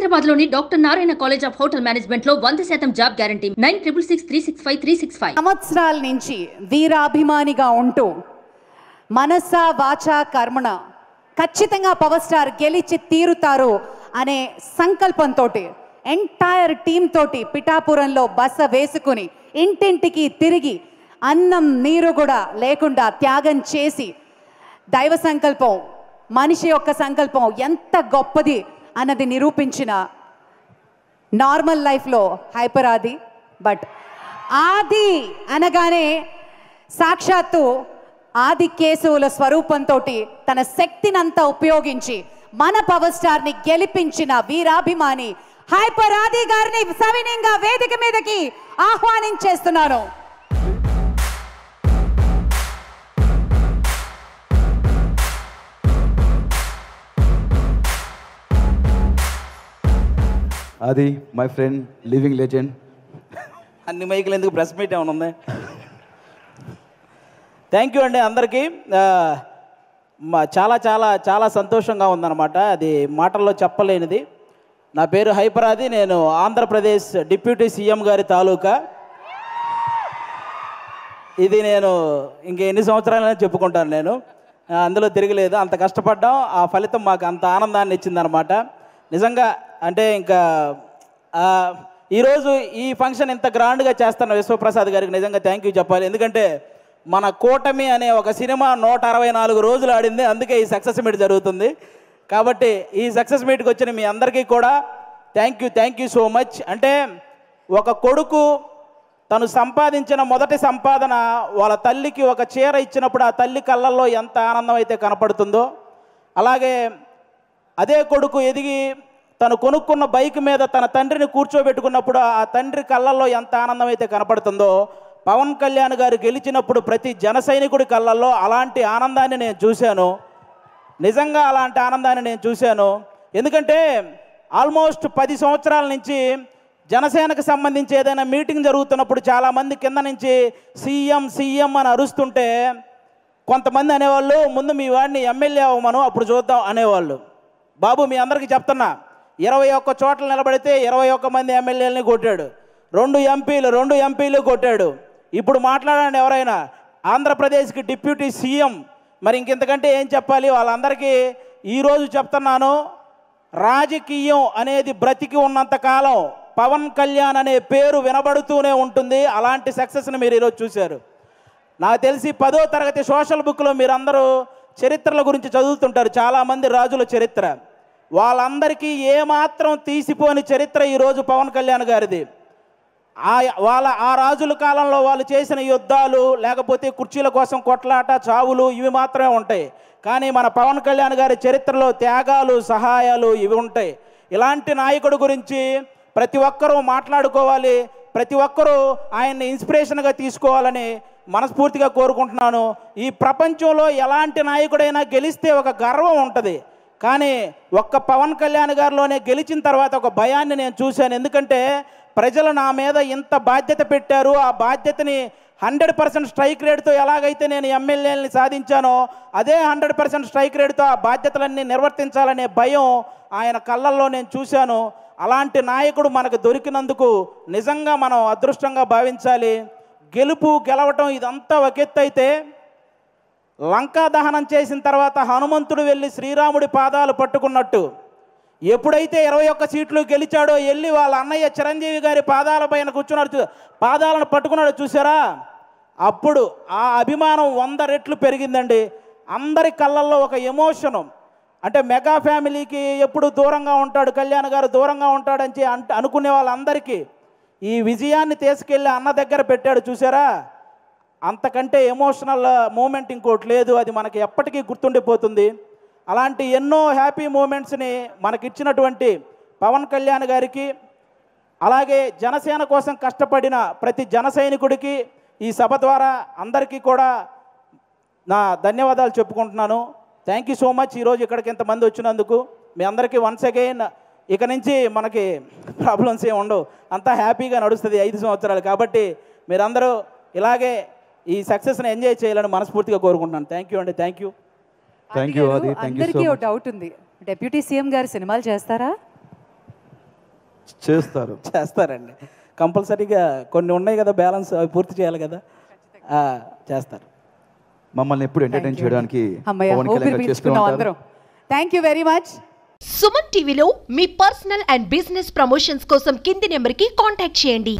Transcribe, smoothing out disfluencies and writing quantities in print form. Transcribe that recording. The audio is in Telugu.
సికింద్రాబాద్లోని doctor Narayana college of hotel management లో 100% జాబ్ గ్యారంటీ 966365 సంవత్సరాల నుంచి వీరాభిమానిగా ఉంటూ మనస వాచ కర్మణ ఖచ్చితంగా పవర్ స్టార్ గెలిచి తీరుతారు అనే సంకల్పంతో ఎంటైర్ టీమ్ తోటి పిఠాపురంలో బస వేసుకుని ఇంటింటికి తిరిగి అన్నం నీరు కూడా లేకుండా త్యాగం చేసి దైవ సంకల్పం మనిషి యొక్క సంకల్పం ఎంత గొప్పది అన్నది నిరూపించిన నార్మల్ లైఫ్లో హైపర్ ఆది. బట్ ఆది అనగానే సాక్షాత్తు ఆది కేశవుల స్వరూపంతో తన శక్తినంతా ఉపయోగించి మన పవర్ స్టార్ని గెలిపించిన వీరాభిమాని హైపర్ ఆది గారిని సవినయంగా వేదిక మీదకి ఆహ్వానించేస్తున్నాను. అది మై ఫ్రెండ్ లివింగ్ లెజెండ్. అన్ని మైకులు ఎందుకు ప్రెస్ మీట్ ఏమైనా ఉంది? థ్యాంక్ యూ అండి అందరికీ. చాలా చాలా చాలా సంతోషంగా ఉందన్నమాట. అది మాటల్లో చెప్పలేనిది. నా పేరు హైపర్ ఆది. నేను ఆంధ్రప్రదేశ్ డిప్యూటీ సీఎం గారి తాలూకా. ఇది నేను ఇంక ఎన్ని సంవత్సరాలైనా చెప్పుకుంటాను. నేను అందులో తిరగలేదు. అంత కష్టపడ్డాం, ఆ ఫలితం మాకు అంత ఆనందాన్ని ఇచ్చిందనమాట. నిజంగా అంటే ఇంకా ఈరోజు ఈ ఫంక్షన్ ఇంత గ్రాండ్గా చేస్తున్న విశ్వప్రసాద్ గారికి నిజంగా థ్యాంక్ యూ చెప్పాలి. ఎందుకంటే మన కూటమి అనే ఒక సినిమా 164 రోజులు ఆడింది. అందుకే ఈ సక్సెస్ మీట్ జరుగుతుంది. కాబట్టి ఈ సక్సెస్ మీట్కి వచ్చిన మీ అందరికీ కూడా థ్యాంక్ యూ సో మచ్. అంటే ఒక కొడుకు తను సంపాదించిన మొదటి సంపాదన వాళ్ళ తల్లికి ఒక చీర ఇచ్చినప్పుడు ఆ తల్లి కళ్ళల్లో ఎంత ఆనందం అయితే కనపడుతుందో, అలాగే అదే కొడుకు ఎదిగి తను కొనుక్కున్న బైక్ మీద తన తండ్రిని కూర్చోబెట్టుకున్నప్పుడు ఆ తండ్రి కళ్ళల్లో ఎంత ఆనందం అయితే కనపడుతుందో, పవన్ కళ్యాణ్ గారు గెలిచినప్పుడు ప్రతి జన సైనికుడి కళ్ళల్లో అలాంటి ఆనందాన్ని నేను చూశాను. నిజంగా అలాంటి ఆనందాన్ని నేను చూశాను. ఎందుకంటే ఆల్మోస్ట్ 10 సంవత్సరాల నుంచి జనసేనకు సంబంధించి ఏదైనా మీటింగ్ జరుగుతున్నప్పుడు చాలామంది కింద నుంచి సీఎం అని అరుస్తుంటే కొంతమంది అనేవాళ్ళు, ముందు మీ వాడిని ఎమ్మెల్యే అవ్వమను అప్పుడు చూద్దాం అనేవాళ్ళు. బాబు మీ అందరికీ చెప్తున్నా, 21 చోట్ల నిలబడితే 21 మంది ఎమ్మెల్యేలని కొట్టాడు, 2 ఎంపీలు కొట్టాడు. ఇప్పుడు మాట్లాడండి ఎవరైనా, ఆంధ్రప్రదేశ్కి డిప్యూటీ సీఎం. మరి ఇంకెంతకంటే ఏం చెప్పాలి? వాళ్ళందరికీ ఈరోజు చెప్తున్నాను, రాజకీయం అనేది బ్రతికి ఉన్నంతకాలం పవన్ కళ్యాణ్ అనే పేరు వినబడుతూనే ఉంటుంది. అలాంటి సక్సెస్ని మీరు ఈరోజు చూశారు. నాకు తెలిసి 10వ తరగతి సోషల్ బుక్లో మీరందరూ చరిత్రల గురించి చదువుతుంటారు, చాలామంది రాజుల చరిత్ర. వాళ్ళందరికీ ఏమాత్రం తీసిపోని చరిత్ర ఈరోజు పవన్ కళ్యాణ్ గారిది. ఆ రాజుల కాలంలో వాళ్ళు చేసిన యుద్ధాలు, లేకపోతే కుర్చీల కోసం కొట్లాట, చావులు ఇవి మాత్రమే ఉంటాయి. కానీ మన పవన్ కళ్యాణ్ గారి చరిత్రలో త్యాగాలు, సహాయాలు ఇవి ఉంటాయి. ఇలాంటి నాయకుడి గురించి ప్రతి ఒక్కరూ మాట్లాడుకోవాలి, ప్రతి ఒక్కరూ ఆయన్ని ఇన్స్పిరేషన్గా తీసుకోవాలని మనస్ఫూర్తిగా కోరుకుంటున్నాను. ఈ ప్రపంచంలో ఎలాంటి నాయకుడైనా గెలిస్తే ఒక గర్వం ఉంటుంది, కానీ ఒక్క పవన్ కళ్యాణ్ గారిలోనే గెలిచిన తర్వాత ఒక భయాన్ని నేను చూశాను. ఎందుకంటే ప్రజలు నా మీద ఇంత బాధ్యత పెట్టారు, ఆ బాధ్యతని 100% స్ట్రైక్ రేట్తో ఎలాగైతే నేను ఎమ్మెల్యేలని సాధించానో అదే 100% స్ట్రైక్ రేట్తో ఆ బాధ్యతలన్నీ నిర్వర్తించాలనే భయం ఆయన కళ్ళల్లో నేను చూశాను. అలాంటి నాయకుడు మనకు దొరికినందుకు నిజంగా మనం అదృష్టంగా భావించాలి. గెలవటం ఇదంతా ఒక ఎత్తు అయితే, లంకా దహనం చేసిన తర్వాత హనుమంతుడు వెళ్ళి శ్రీరాముడి పాదాలు పట్టుకున్నట్టు ఎప్పుడైతే 21 సీట్లు గెలిచాడో వెళ్ళి వాళ్ళ అన్నయ్య చిరంజీవి గారి పాదాల పైన కూర్చున్నాడు, పాదాలను పట్టుకున్నాడు చూసారా, అప్పుడు ఆ అభిమానం 100 రెట్లు పెరిగిందండి. అందరి కళ్ళల్లో ఒక ఎమోషను. అంటే మెగా ఫ్యామిలీకి ఎప్పుడు దూరంగా ఉంటాడు కళ్యాణ్ గారు, దూరంగా ఉంటాడని అనుకునే వాళ్ళందరికీ ఈ విజయాన్ని తీసుకెళ్ళి అన్న దగ్గర పెట్టాడు చూసారా, అంతకంటే ఎమోషనల్ మూమెంట్ ఇంకోటి లేదు. అది మనకి ఎప్పటికీ గుర్తుండిపోతుంది. అలాంటి ఎన్నో హ్యాపీ మూమెంట్స్ని మనకిచ్చినటువంటి పవన్ కళ్యాణ్ గారికి, అలాగే జనసేన కోసం కష్టపడిన ప్రతి జన సైనికుడికి ఈ సభ ద్వారా అందరికీ కూడా నా ధన్యవాదాలు చెప్పుకుంటున్నాను. Thank you so much. ఈరోజు ఇక్కడికి ఇంతమంది వచ్చినందుకు మీ అందరికీ వన్స్ అగైన్. ఇక నుంచి మనకి ప్రాబ్లమ్స్ ఏమి ఉండవు, అంతా హ్యాపీగా నడుస్తుంది 5 సంవత్సరాలు. కాబట్టి మీరందరూ ఇలాగే ఈ సక్సెస్ని ఎంజాయ్ చేయాలని మనస్ఫూర్తిగా కోరుకుంటున్నాను. థ్యాంక్ యూ అండి. Thank you. అందరికీ ఒక డౌట్ ఉంది, డిప్యూటీ సీఎం గారు సినిమాలు చేస్తారా? చేస్తారండి. కంపల్సరీగా కొన్ని ఉన్నాయి కదా బ్యాలెన్స్, అవి పూర్తి చేయాలి కదా, చేస్తారు. మమ్మల్ని ఎప్పుడు ఎంటర్టైన్ చేయడానికి thank you very much. Suman టీవీలో మీ పర్సనల్ అండ్ బిజినెస్ ప్రమోషన్స్ కోసం కింది నెంబర్కి కాంటాక్ట్ చేయండి.